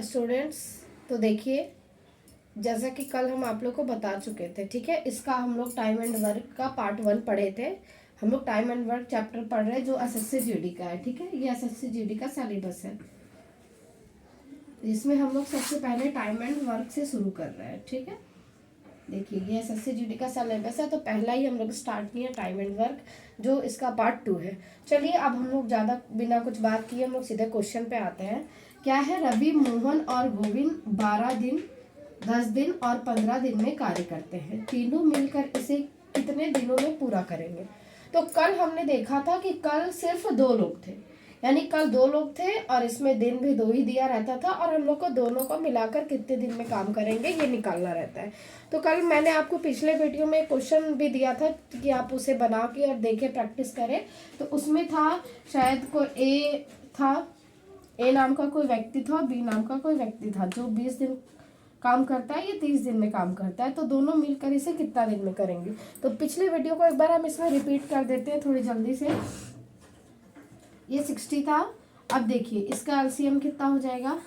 Students, तो देखिए जैसा कि कल हम आप लोग को बता चुके थे, ठीक है। इसका हम लोग टाइम एंड वर्क का पार्ट 1 पढ़े थे। हम लोग टाइम एंड वर्क चैप्टर पढ़ रहे हैं जो एसएससी जीडी का है, ठीक है। ये एसएससी जीडी का सिलेबस है। इसमें हम लोग सबसे पहले टाइम एंड वर्क से शुरू कर रहे हैं, ठीक है। देखिए ये एसएससी जीडी का सिलेबस है, तो पहला ही हम लोग स्टार्ट किया टाइम एंड वर्क, जो इसका पार्ट 2 है। चलिए अब हम लोग ज़्यादा बिना कुछ बात किए हम लोग सीधे क्वेश्चन पे आते हैं। क्या है? रवि, मोहन और गोविंद 12 दिन, 10 दिन और 15 दिन में कार्य करते हैं। तीनों मिलकर इसे कितने दिनों में पूरा करेंगे? तो कल हमने देखा था कि कल सिर्फ 2 लोग थे, यानी कल 2 लोग थे और इसमें दिन भी 2 ही दिया रहता था, और हम लोग को दोनों को मिलाकर कितने दिन में काम करेंगे ये निकालना रहता है। तो कल मैंने आपको पिछले वीडियो में क्वेश्चन भी दिया था कि आप उसे बना के और देखें, प्रैक्टिस करें। तो उसमें था शायद कोई ए था, ए नाम का कोई व्यक्ति था और बी नाम का कोई व्यक्ति था जो 20 दिन काम करता है, ये 30 दिन में काम करता है। तो दोनों मिलकर इसे कितना दिन में करेंगे? तो पिछले वीडियो को एक बार हम इसमें रिपीट कर देते हैं थोड़ी जल्दी से। ये 60 था। अब देखिए इसका एलसीएम कितना हो जाएगा,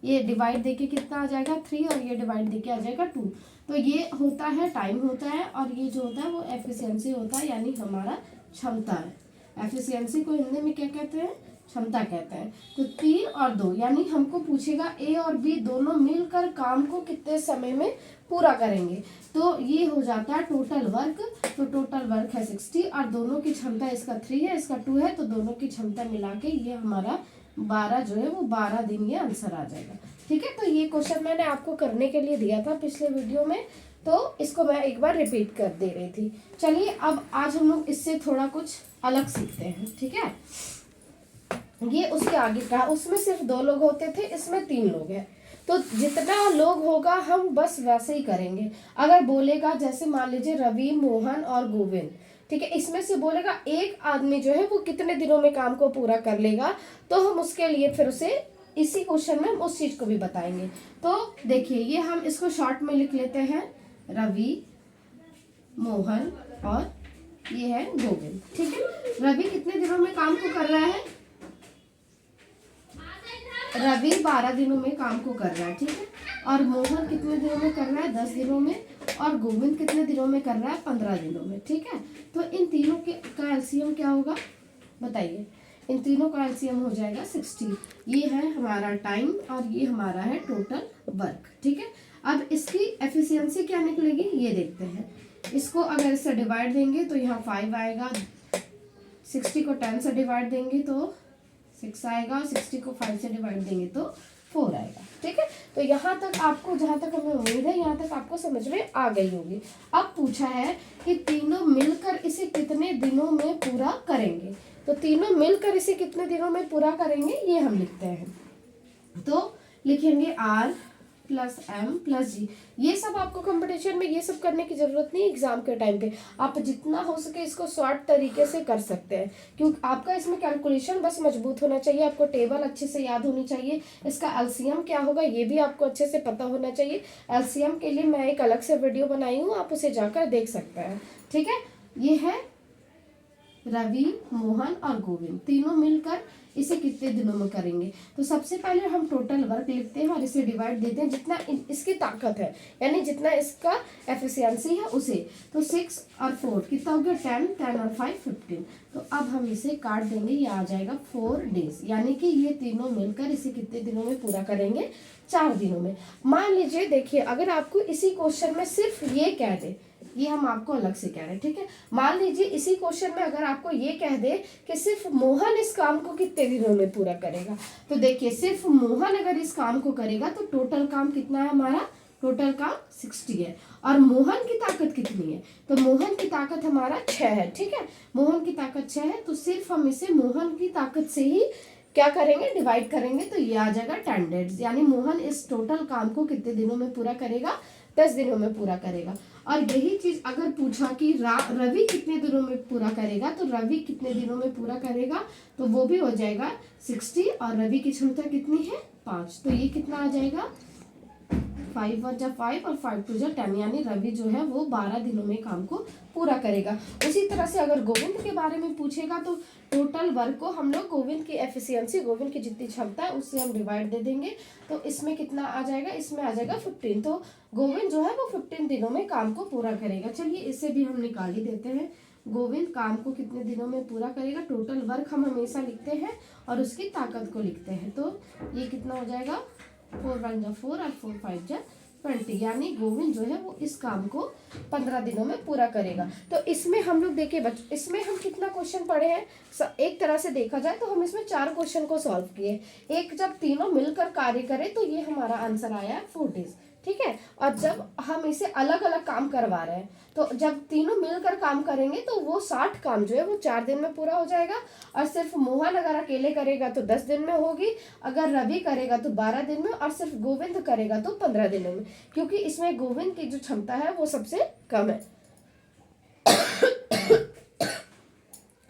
ये डिवाइड देके कितना आ जाएगा 3, और ये डिवाइड देके आ जाएगा 2। तो ये होता है टाइम होता है, और ये जो होता है वो एफिशिएंसी होता है, यानी हमारा क्षमता है। एफिशिएंसी को हिंदी में क्या कहते हैं? क्षमता कहते हैं। तो 3 और 2, यानी हमको पूछेगा ए और बी दोनों मिलकर काम को कितने समय में पूरा करेंगे। तो ये हो जाता है टोटल वर्क। तो टोटल वर्क है 60, और दोनों की क्षमता, इसका 3 है इसका 2 है, तो दोनों की क्षमता मिला के ये हमारा 12 जो है वो 12 दिन ये आंसर आ जाएगा, ठीक है। तो ये क्वेश्चन मैंने आपको करने के लिए दिया था पिछले वीडियो में, तो इसको मैं एक बार रिपीट कर दे रही थी। चलिए अब आज हम लोग इससे थोड़ा कुछ अलग सीखते हैं, ठीक है। ये उसके आगे का, उसमें सिर्फ 2 लोग होते थे, इसमें 3 लोग हैं। तो जितना लोग होगा हम बस वैसे ही करेंगे। अगर बोलेगा जैसे मान लीजिए रवि, मोहन और गोविंद, ठीक है, इसमें से बोलेगा एक आदमी जो है वो कितने दिनों में काम को पूरा कर लेगा, तो हम उसके लिए फिर उसे इसी क्वेश्चन में हम उस चीज को भी बताएंगे। तो देखिए ये हम इसको शॉर्ट में लिख लेते हैं, रवि, मोहन और ये है गोविंद, ठीक है। रवि कितने दिनों में काम को कर रहा है? रवि 12 दिनों में काम को कर रहा है, ठीक है। और मोहन कितने दिनों में कर रहा है? 10 दिनों में। और गोविंद कितने दिनों में कर रहा है? 15 दिनों में, ठीक है। तो इन तीनों के का एलसीएम क्या होगा बताइए? इन तीनों का एलसीएम हो जाएगा 60। ये है हमारा टाइम और ये हमारा है टोटल वर्क, ठीक है। अब इसकी एफिशिएंसी क्या निकलेगी ये देखते हैं। इसको अगर इससे डिवाइड देंगे तो यहाँ 5 आएगा, 60 को 10 से डिवाइड देंगे तो 6 आएगा, और 60 को 5 से डिवाइड देंगे तो 4 आएगा, ठीक है। तो यहाँ तक आपको, जहाँ तक हमें उम्मीद है यहाँ तक आपको समझ में आ गई होगी। अब पूछा है कि तीनों मिलकर इसे कितने दिनों में पूरा करेंगे। तो तीनों मिलकर इसे कितने दिनों में पूरा करेंगे ये हम लिखते हैं। तो लिखेंगे R plus M plus G। ये सब आपको कंपटीशन में ये सब करने की जरूरत नहीं, एग्जाम के टाइम पे आप जितना हो सके इसको शॉर्ट तरीके से कर सकते हैं, क्योंकि आपका इसमें कैलकुलेशन बस मजबूत होना चाहिए, आपको टेबल अच्छे से याद होनी चाहिए, इसका एलसीएम क्या होगा ये भी आपको अच्छे से पता होना चाहिए। एलसीएम के लिए मैं एक अलग से वीडियो बनाई हूँ, आप उसे जाकर देख सकते हैं, ठीक है। ये है रवि, मोहन और गोविंद, तीनों मिलकर इसे कितने दिनों में करेंगे। तो सबसे पहले हम टोटल वर्क लिखते हैं और इसे डिवाइड देते हैं जितना इसकी ताकत है, यानी जितना इसका एफिशिएंसी है उसे। तो 6 और 4 कितना हो गया? 10, 10 और 5 15। तो अब हम इसे काट देंगे, ये आ जाएगा 4 डेज, यानी कि ये तीनों मिलकर इसे कितने दिनों में पूरा करेंगे? 4 दिनों में। मान लीजिए देखिए अगर आपको इसी क्वेश्चन में सिर्फ ये कह दे, ये हम आपको अलग से कह रहे हैं, ठीक है। मान लीजिए इसी क्वेश्चन में अगर आपको ये कह दे कि सिर्फ मोहन इस काम को कितने दिनों में पूरा करेगा, तो देखिए सिर्फ मोहन अगर इस काम को करेगा तो टोटल काम कितना है हमारा? टोटल काम 60 है। और मोहन की ताकत कितनी है? तो मोहन की ताकत हमारा 6 है, ठीक है। मोहन की ताकत 6 है, तो सिर्फ हम इसे मोहन की ताकत से ही क्या करेंगे? डिवाइड करेंगे, तो ये आ जाएगा 10 डेज, यानी मोहन इस टोटल काम को कितने दिनों में पूरा करेगा? 10 दिनों में पूरा करेगा। और यही चीज अगर पूछा कि रवि कितने दिनों में पूरा करेगा, तो रवि कितने दिनों में पूरा करेगा, तो वो भी हो जाएगा 60, और रवि की क्षमता कितनी है? 5, तो ये कितना आ जाएगा? 5 × 5 और 5 × 10, यानी रवि जो है वो 12 दिनों में काम को पूरा करेगा। उसी तरह से अगर गोविंद के बारे में पूछेगा तो टोटल वर्क को हम लोग गोविंद की एफिशिएंसी, गोविंद की जितनी क्षमता है उससे हम डिवाइड दे देंगे। तो इसमें कितना आ जाएगा, इसमें आ जाएगा 15। तो गोविंद जो है वो 15 दिनों में काम को पूरा करेगा। चलिए इसे भी हम निकाल ही देते हैं। गोविंद काम को कितने दिनों में पूरा करेगा, टोटल वर्क हम हमेशा लिखते हैं और उसकी ताकत को लिखते हैं। तो ये कितना हो जाएगा, 4 × 1 = 4 और 4 × 5 = 20, यानी गोविंद जो है वो इस काम को 15 दिनों में पूरा करेगा। तो इसमें हम लोग देखिए बच्चों, इसमें हम कितना क्वेश्चन पढ़े हैं, एक तरह से देखा जाए तो हम इसमें 4 क्वेश्चन को सॉल्व किए। एक जब तीनों मिलकर कार्य करें तो ये हमारा आंसर आया है 4 days, ठीक है। और जब हम इसे अलग अलग काम करवा रहे हैं तो जब तीनों मिलकर काम करेंगे तो वो 60 काम जो है वो 4 दिन में पूरा हो जाएगा। और सिर्फ मोहन अगर अकेले करेगा तो 10 दिन में होगी, अगर रवि करेगा तो 12 दिन में, और सिर्फ गोविंद करेगा तो 15 दिनों में, क्योंकि इसमें गोविंद की जो क्षमता है वो सबसे कम है।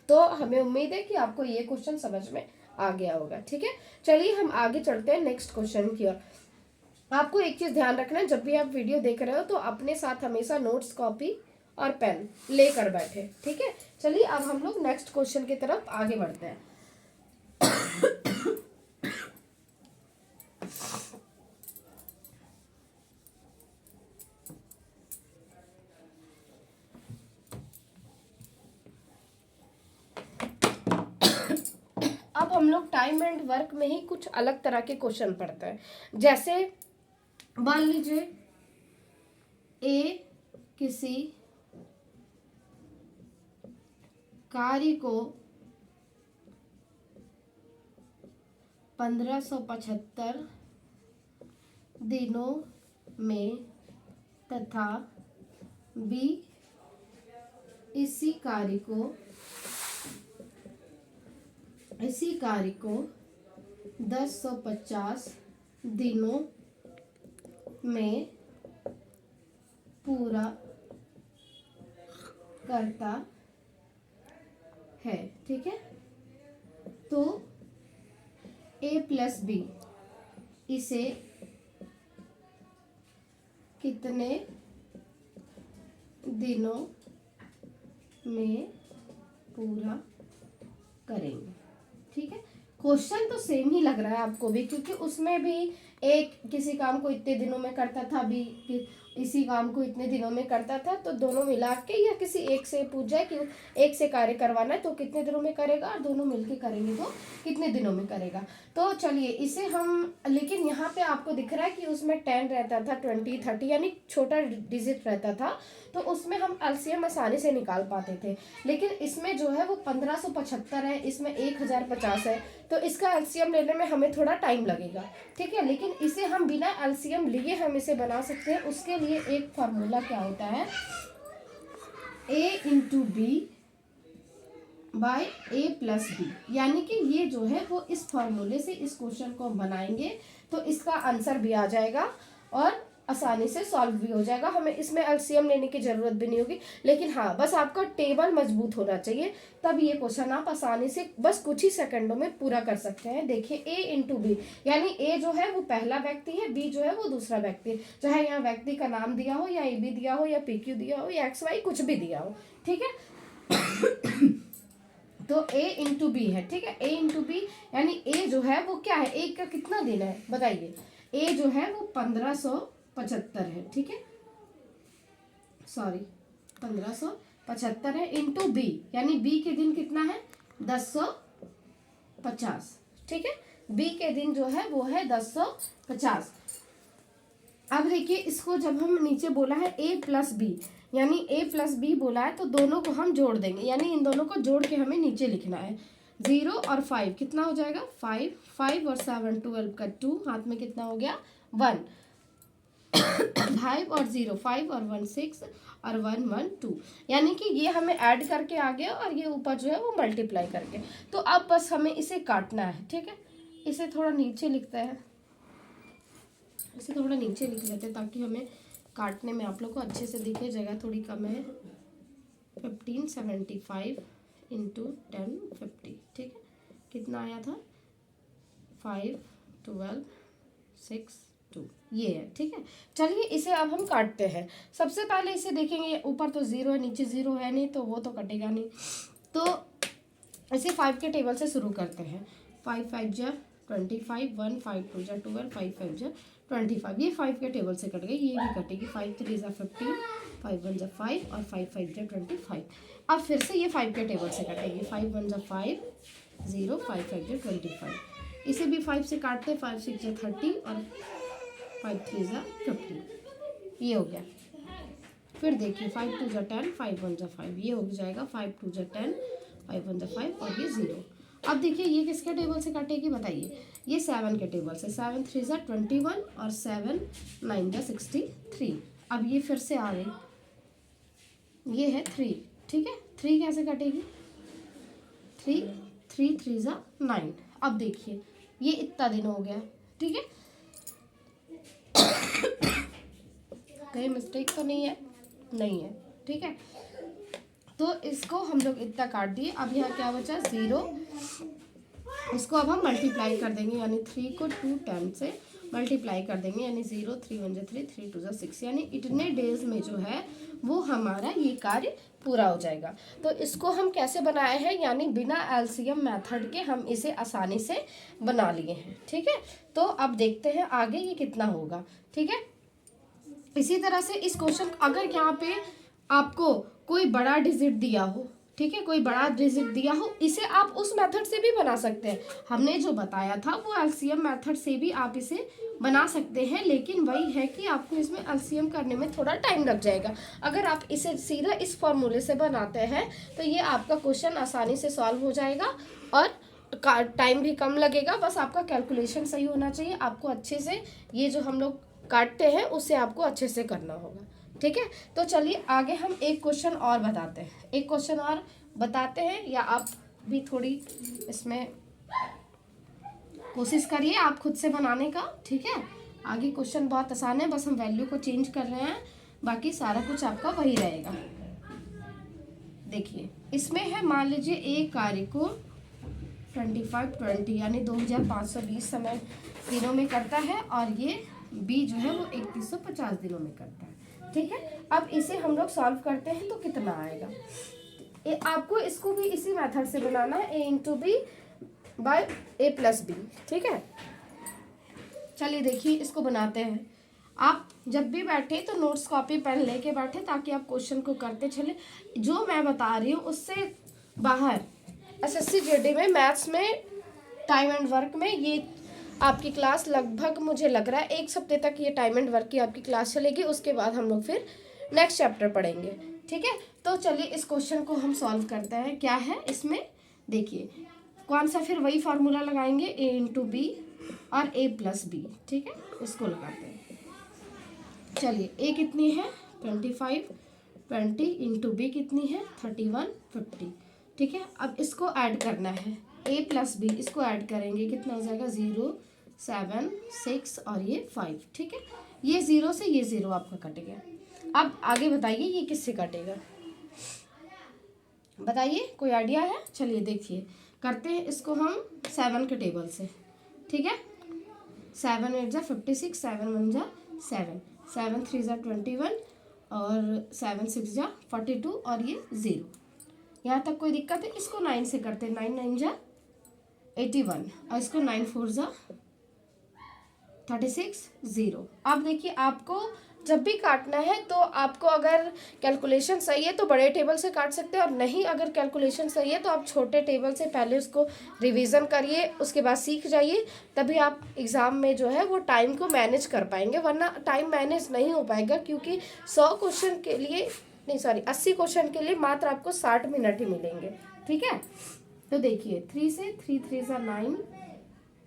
तो हमें उम्मीद है कि आपको ये क्वेश्चन समझ में आ गया होगा, ठीक है। चलिए हम आगे चलते हैं नेक्स्ट क्वेश्चन की ओर। आपको एक चीज ध्यान रखना है, जब भी आप वीडियो देख रहे हो तो अपने साथ हमेशा नोट्स, कॉपी और पेन लेकर बैठे, ठीक है। चलिए अब हम लोग नेक्स्ट क्वेश्चन की तरफ आगे बढ़ते हैं। अब हम लोग टाइम एंड वर्क में ही कुछ अलग तरह के क्वेश्चन पढ़ते हैं। जैसे मान लीजिए ए किसी कार्य को 1575 दिनों में तथा बी इसी कार्य को 1050 दिनों में पूरा करता है, ठीक है। तो A + B इसे कितने दिनों में पूरा करेंगे, ठीक है। क्वेश्चन तो सेम ही लग रहा है आपको भी, क्योंकि उसमें भी एक किसी काम को इतने दिनों में करता था, बी इसी काम को इतने दिनों में करता था। तो दोनों मिला के या किसी एक से पूछ जाए कि एक से कार्य करवाना है तो कितने दिनों में करेगा, और दोनों मिलके करेंगे तो कितने दिनों में करेगा। तो चलिए इसे हम, लेकिन यहाँ पे आपको दिख रहा है कि उसमें 10 रहता था, 20, 30 यानी छोटा डिजिट रहता था, तो उसमें हम एलसीएम आसानी से निकाल पाते थे। लेकिन इसमें जो है वो 1575 है, इसमें 1050 है, तो इसका एलसीएम लेने में हमें थोड़ा टाइम लगेगा, ठीक है। लेकिन इसे हम बिना एलसीएम लिए हम इसे बना सकते हैं। उसके लिए एक फार्मूला क्या होता है, A × B / A + B, यानी कि ये जो है वो इस फार्मूले से इस क्वेश्चन को बनाएंगे तो इसका आंसर भी आ जाएगा और आसानी से सॉल्व भी हो जाएगा। हमें इसमें एलसीएम लेने की जरूरत भी नहीं होगी। लेकिन हाँ, बस आपका टेबल मजबूत होना चाहिए, तब ये क्वेश्चन आप आसानी से बस कुछ ही सेकंडों में पूरा कर सकते हैं। देखिए A × B, यानी A जो है वो पहला व्यक्ति है, B जो है वो दूसरा व्यक्ति है, चाहे यहाँ व्यक्ति का नाम दिया हो या AB दिया हो या PQ दिया हो या XY कुछ भी दिया हो, ठीक है। तो A × B है, ठीक है। A × B यानी A जो है वो क्या है, एक का कितना दिन है बताइए। A जो है वो 1575 है, ठीक है, सॉरी 1575 है, इंटू B यानी B के दिन कितना है 1050, ठीक है। B के दिन जो है वो है 1050। अब देखिए इसको जब हम नीचे बोला है A + B, यानी A + B बोला है तो दोनों को हम जोड़ देंगे, यानी इन दोनों को जोड़ के हमें नीचे लिखना है। 0 और 5 कितना हो जाएगा 5, 5 और 7 12 का 2, हाथ में कितना हो गया 1, 5 और 0 5 और 1 6 और 1 1 2, यानी कि ये हमें ऐड करके आ गया और ये ऊपर जो है वो मल्टीप्लाई करके। तो अब बस हमें इसे काटना है, ठीक है। इसे थोड़ा नीचे लिखते हैं, इसे थोड़ा नीचे लिख लेते हैं ताकि हमें काटने में आप लोग को अच्छे से दिखे, जगह थोड़ी कम है। 1575 × 1050, ठीक है, कितना आया था 5 12 6 2 ये है, ठीक है। चलिए इसे अब हम काटते हैं। सबसे पहले इसे देखेंगे, ऊपर तो 0 है, नीचे 0 है नहीं, तो वो तो कटेगा नहीं। तो इसे 5 के टेबल से शुरू करते हैं। 5 5 जा 25, 1 5 2 जा 12, 5 5 जा 25, ये 5 के टेबल से कट गई, ये भी कटेगी। 5 3 जा 15, 5 1 जा 5 और 5 5 जा 25। अब फिर से ये 5 के टेबल से कटेगी। 5 1 जा 5 0, 5 5 जा 25, इसे भी 5 से काटते हैं। 5 6 जा 30 और 5 3 जा 50, ये हो गया। फिर देखिए 5 2 जा 10, 5 1 जा 5, ये हो जाएगा। 5 2 जा 10, 5 1 जा 5 और ये 0। अब देखिए ये किसके टेबल से काटेगी बताइए? ये 7 के टेबल से। 7 3 जा 21 और 7 9 जा 63। अब ये फिर से आ गई, ये है 3, ठीक है। 3 कैसे कटेगी? 3 3 3 जा 9। अब देखिए ये इतना दिन हो गया, ठीक है। कहीं मिस्टेक तो नहीं है? नहीं है, ठीक है। तो इसको हम लोग इतना काट दिए। अब यहाँ क्या बचा? 0। इसको अब हम मल्टीप्लाई कर देंगे, यानी 3 को 2 10 से मल्टीप्लाई कर देंगे, यानी 0 3 1 जा 3, 3 2 जा 6, यानी इतने डेज में जो है वो हमारा ये कार्य पूरा हो जाएगा। तो इसको हम कैसे बनाए हैं, यानी बिना एलसीएम मेथड के हम इसे आसानी से बना लिए हैं, ठीक है। तो अब देखते हैं आगे ये कितना होगा, ठीक है। इसी तरह से इस क्वेश्चन, अगर यहाँ पे आपको कोई बड़ा डिजिट दिया हो, ठीक है, कोई बड़ा डिजिट दिया हो, इसे आप उस मेथड से भी बना सकते हैं। हमने जो बताया था वो एलसीएम मेथड से भी आप इसे बना सकते हैं, लेकिन वही है कि आपको इसमें एलसीएम करने में थोड़ा टाइम लग जाएगा। अगर आप इसे सीधा इस फॉर्मूले से बनाते हैं तो ये आपका क्वेश्चन आसानी से सॉल्व हो जाएगा और टाइम भी कम लगेगा। बस आपका कैलकुलेशन सही होना चाहिए। आपको अच्छे से ये जो हम लोग काटते हैं उसे आपको अच्छे से करना होगा, ठीक है। तो चलिए आगे हम एक क्वेश्चन और बताते हैं, एक क्वेश्चन और बताते हैं, या आप भी थोड़ी इसमें कोशिश करिए आप खुद से बनाने का, ठीक है। आगे क्वेश्चन बहुत आसान है, बस हम वैल्यू को चेंज कर रहे हैं, बाकी सारा कुछ आपका वही रहेगा। देखिए इसमें है, मान लीजिए एक कार्य को 25 यानी 2520 समय दिनों में करता है, और ये बी जो है वो 3150 दिनों में करता है, ठीक है। अब इसे हम लोग सॉल्व करते हैं तो कितना आएगा? आपको इसको भी इसी मेथड से बनाना है, a into B by a plus B, ठीक है। चलिए देखिए इसको बनाते हैं। आप जब भी बैठे तो नोट्स कॉपी पेन लेके बैठे, ताकि आप क्वेश्चन को करते चले। जो मैं बता रही हूँ उससे बाहर एसएससी जीडी में मैथ्स में टाइम एंड वर्क में ये आपकी क्लास लगभग मुझे लग रहा है 1 हफ्ते तक ये टाइम एंड वर्क की आपकी क्लास चलेगी। उसके बाद हम लोग फिर नेक्स्ट चैप्टर पढ़ेंगे, ठीक है। तो चलिए इस क्वेश्चन को हम सॉल्व करते हैं। क्या है इसमें? देखिए कौन सा, फिर वही फार्मूला लगाएंगे, a इंटू बी और a प्लस बी, ठीक है। इसको लगाते हैं। चलिए a कितनी है? 25, 20 इंटू बी कितनी है? 31 50, ठीक है। अब इसको ऐड करना है, a प्लस बी, इसको ऐड करेंगे, कितना हो जाएगा? 0 7 6 और ये 5, ठीक है। ये 0 से ये 0 आपका कट गया। अब आगे बताइए ये किससे कटेगा? बताइए, कोई आइडिया है? चलिए देखिए करते हैं इसको हम 7 के टेबल से, ठीक है। 7 8 जा 56, 7 1 जा 7, 7 3 जा 21 और 7 6 जा 42 और ये 0। यहाँ तक कोई दिक्कत है? इसको 9 से करते हैं, 9 9 जा 81 और इसको 9 4 जा 36 0। अब देखिए आपको जब भी काटना है तो आपको अगर कैलकुलेशन सही है तो बड़े टेबल से काट सकते हैं, और नहीं अगर कैलकुलेशन सही है तो आप छोटे टेबल से पहले उसको रिवीजन करिए, उसके बाद सीख जाइए, तभी आप एग्ज़ाम में जो है वो टाइम को मैनेज कर पाएंगे। वरना टाइम मैनेज नहीं हो पाएगा, क्योंकि 100 क्वेश्चन के लिए नहीं, सॉरी 80 क्वेश्चन के लिए मात्र आपको 60 मिनट ही मिलेंगे, ठीक है। तो देखिए 3 से 3 3 जा 9,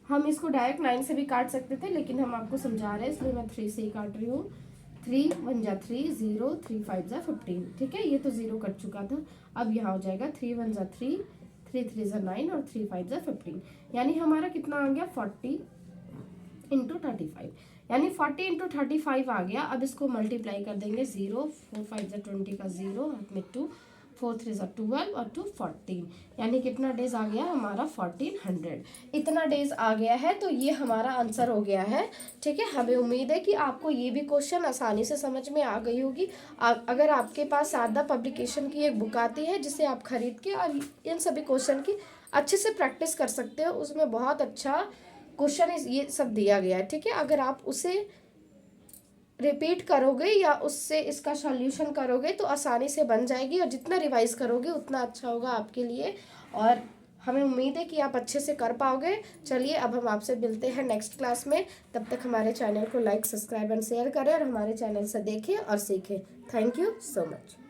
हम इसको डायरेक्ट 9 से भी काट सकते थे, लेकिन हम आपको समझा रहे हैं इसलिए मैं 3 से ही काट रही हूँ। 3 1 जा 3 0, 3 5 जा 15, ठीक है। ये तो 0 कट चुका था। अब यहाँ हो जाएगा 3 1 जा 3, 3 3 जा 9 और 3 5 जा 15, यानी हमारा कितना आ गया? 40 इंटू 35, यानी 40 इंटू 35 आ गया। अब इसको मल्टीप्लाई कर देंगे, 0 4 5 जा 20 का 0, हाथ में 2, 4 3 12 और 2 14, यानी कितना डेज आ गया हमारा 1400। इतना डेज आ गया है, तो ये हमारा आंसर हो गया है। ठीक है, हमें उम्मीद है कि आपको ये भी क्वेश्चन आसानी से समझ में आ गई होगी। अगर आपके पास शारदा पब्लिकेशन की एक बुक आती है जिसे आप खरीद के और इन सभी क्वेश्चन की अच्छे से प्रैक्टिस कर सकते हो, उसमें बहुत अच्छा क्वेश्चन ये सब दिया गया है। ठीक है, अगर आप उसे रिपीट करोगे या उससे इसका सॉल्यूशन करोगे तो आसानी से बन जाएगी, और जितना रिवाइज करोगे उतना अच्छा होगा आपके लिए, और हमें उम्मीद है कि आप अच्छे से कर पाओगे। चलिए, अब हम आपसे मिलते हैं नेक्स्ट क्लास में। तब तक हमारे चैनल को लाइक, सब्सक्राइब एंड शेयर करें, और हमारे चैनल से देखें और सीखें। Thank you so much.